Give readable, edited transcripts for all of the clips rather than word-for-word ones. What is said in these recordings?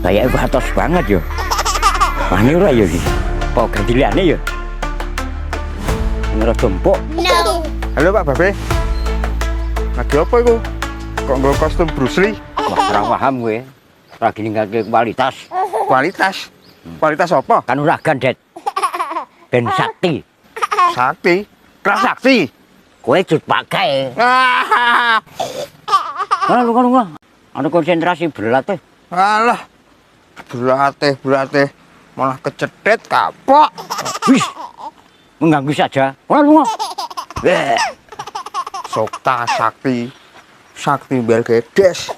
Kayak batos banget yo. Wani ora yo iki. Apa gandilannya yo? Ngeros jempuk. No. Halo Pak Babe. Lagi apa itu? Kok nggak kostum Bruce Lee? Wah, ora paham gue. Lagi ninggalke kualitas. Kualitas? Kualitas apa? Kan uragan, Det. Ben sakti. Sakti? Kelas sakti? Kowe cut pakai. Ah, Lu. Ada konsentrasi berlatih. alah. Berlatih. Malah kecedet kapok. Wis. Mengganggu saja. Lu. Sokta sakti. Sakti bel gedes.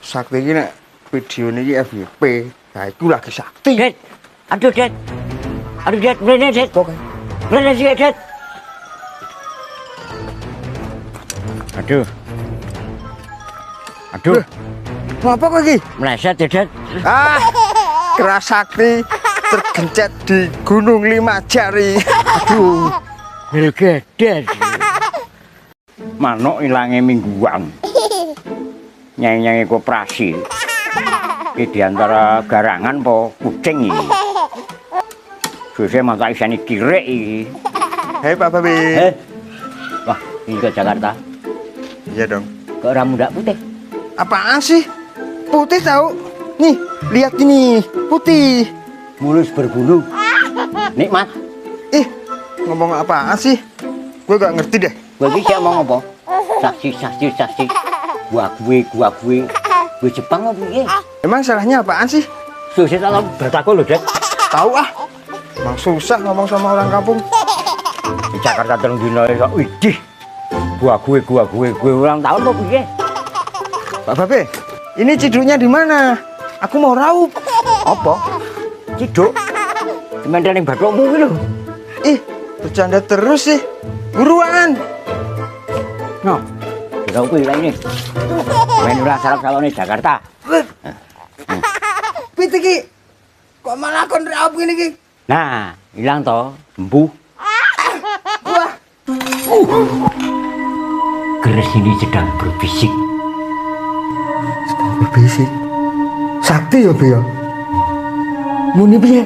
Sakti ini nek video ini FYP. Nah, itu lagi sakti. Det. Aduh, Det. Mrene, Det. Oke. Mrene sih, Det. Aduh. Ngapa kok iki? Meleset, Det. Ah, keras sakti tergencet di Gunung Lima Jari. Aduh. Belgedes. Manuk ilange mingguan. Nyai-nyai koperasi. Iki diantara garangan po kucing iki. Susah mata isane kirek iki. Hei Pak Babe. Wah, ini ke Jakarta. Iya dong. Kok rambut ndak putih? Apaan sih? Putih tahu? Nih, lihat ini, putih. Mulus berbulu. Nikmat. Ih, ngomong apaan sih? Gue gak ngerti deh. Kowe iki sik mau ngopo? Saksi. Gua gue. Gue Jepang apa piye? Emang salahnya apaan sih? Susah tolong bertakul lho, Det. Tahu ah. Emang susah ngomong sama orang kampung. Di Jakarta terus dino kok widih. Gua gue ulang tahun kok piye? Pak Babe, ini ciduknya di mana? Aku mau raup. Apa? Ciduk. Dimana ning bathukmu kuwi lho. Ih, bercanda terus sih. Buruan. No. Kau kuwi lha ini. Main ora salak-salone Jakarta. Piti ki. Kok malah kon raup gini ki? Nah, hilang toh, embuh. Wah, Keris ini sedang berbisik. berbisik. Sakti ya, Be ya. Muni piye?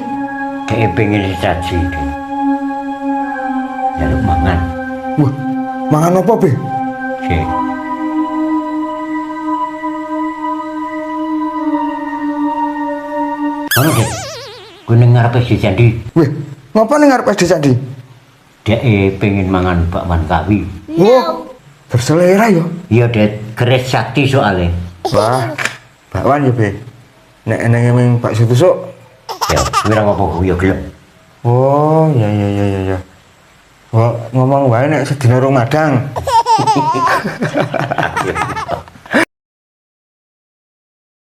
Kayak pengen dicaci deh. Jaluk mangan. Wah, mangan apa, Be? Cek. Mana deh? Gue dengar apa sih Candi? Weh, ngapa nih ngarep SD Candi? Dia pengen mangan bakwan kawi. Wah, berselera ya. Iya, Det. Keris sakti soalnya. Wah, bakwan ya, Be. Nek eneng emeng bakso tusuk. Ya, gue ora ngopo ya gelem. Oh, ya. Wah, ngomong wae nek sedina rong madang.